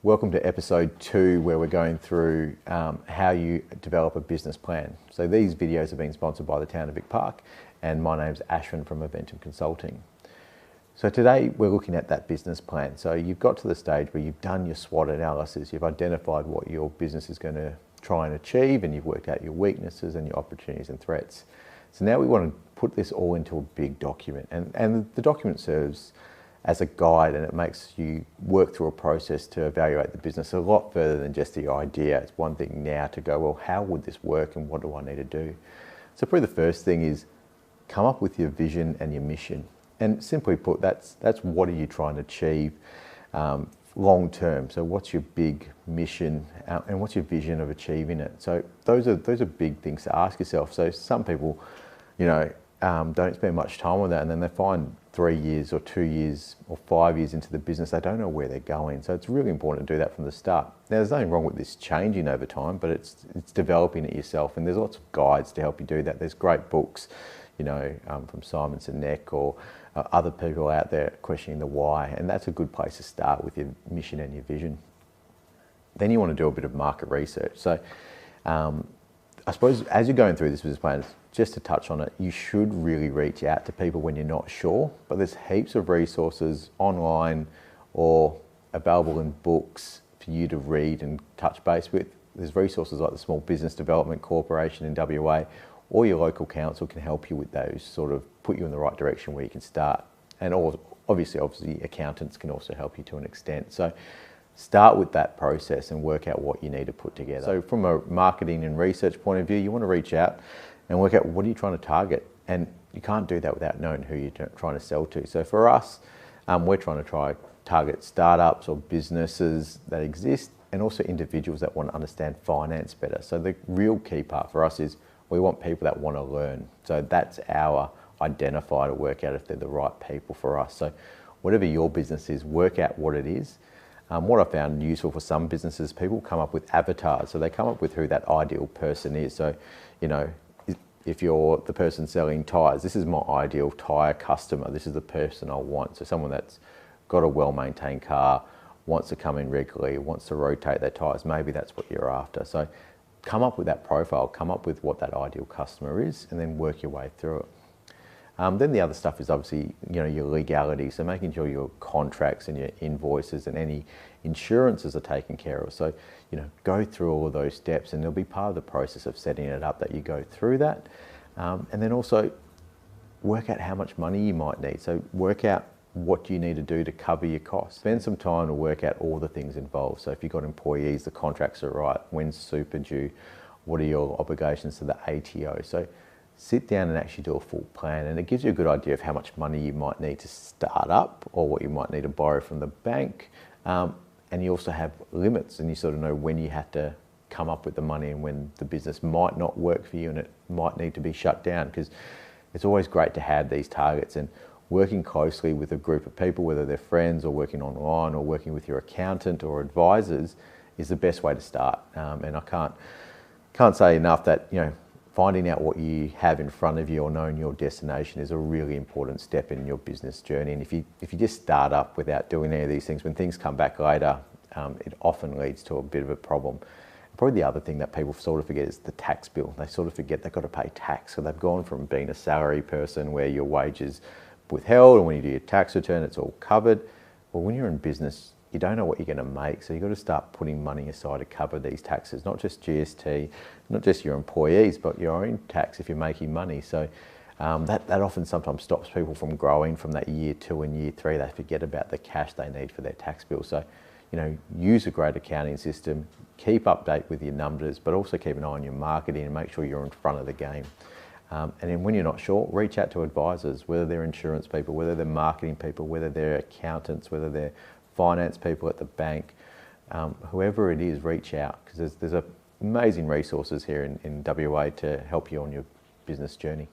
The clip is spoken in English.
Welcome to episode 2, where we're going through how you develop a business plan. So these videos have been sponsored by the town of Vic Park, and my name's Ashwin from Eventum Consulting. So today we're looking at that business plan. So you've got to the stage where you've done your SWOT analysis, you've identified what your business is going to try and achieve, and you've worked out your weaknesses and your opportunities and threats. So now we want to put this all into a big document, and the document serves as a guide, and it makes you work through a process to evaluate the business a lot further than just the idea. It's one thing now to go, well, how would this work and what do I need to do? So probably the first thing is come up with your vision and your mission. And simply put, that's what are you trying to achieve long term. So what's your big mission and what's your vision of achieving it? So those are big things to ask yourself. So some people, don't spend much time on that, and then they find 3 years or 2 years or 5 years into the business, they don't know where they're going. So it's really important to do that from the start. Now, there's nothing wrong with this changing over time, but it's developing it yourself, and there's lots of guides to help you do that. There's great books, from Simon Sinek or other people out there questioning the why, and that's a good place to start with your mission and your vision. Then you want to do a bit of market research. So I suppose as you're going through this business plan, just to touch on it, you should really reach out to people when you're not sure, but there's heaps of resources online or available in books for you to read and touch base with. There's resources like the Small Business Development Corporation in WA, or your local council can help you with those, sort of put you in the right direction where you can start. And obviously accountants can also help you to an extent. So start with that process and work out what you need to put together. So from a marketing and research point of view, you want to reach out and work out what are you trying to target. And you can't do that without knowing who you're trying to sell to. So for us, we're trying to target startups or businesses that exist, and also individuals that want to understand finance better. So the real key part for us is we want people that want to learn. So that's our identifier to work out if they're the right people for us. So whatever your business is, work out what it is. What I found useful for some businesses, people come up with avatars. So they come up with who that ideal person is. So, if you're the person selling tyres, this is my ideal tyre customer. This is the person I want. So someone that's got a well-maintained car, wants to come in regularly, wants to rotate their tyres. Maybe that's what you're after. So come up with that profile, come up with what that ideal customer is, and then work your way through it. Then the other stuff is obviously, your legality. So making sure your contracts and your invoices and any insurances are taken care of. So, go through all of those steps, and there'll be part of the process of setting it up that you go through that. And then also work out how much money you might need. So work out what you need to do to cover your costs. Spend some time to work out all the things involved. So if you've got employees, the contracts are right, when's super due, what are your obligations to the ATO. So sit down and actually do a full plan, and it gives you a good idea of how much money you might need to start up or what you might need to borrow from the bank. And you also have limits, and you sort of know when you have to come up with the money and when the business might not work for you and it might need to be shut down, because it's always great to have these targets. And working closely with a group of people, whether they're friends or working online or working with your accountant or advisors, is the best way to start. And I can't say enough that, finding out what you have in front of you or knowing your destination is a really important step in your business journey. And if you just start up without doing any of these things, when things come back later, it often leads to a bit of a problem. Probably the other thing that people sort of forget is the tax bill. They sort of forget they've got to pay tax. So they've gone from being a salary person where your wages withheld, and when you do your tax return, it's all covered. Well, when you're in business, you don't know what you're going to make, so you've got to start putting money aside to cover these taxes, not just GST, not just your employees, but your own tax if you're making money. So that often sometimes stops people from growing from that year 2 and year 3. They forget about the cash they need for their tax bill. So, use a great accounting system, keep update with your numbers, but also keep an eye on your marketing and make sure you're in front of the game. And then when you're not sure, reach out to advisors, whether they're insurance people, whether they're marketing people, whether they're accountants, whether they're finance people at the bank, whoever it is, reach out, because there's amazing resources here in WA to help you on your business journey.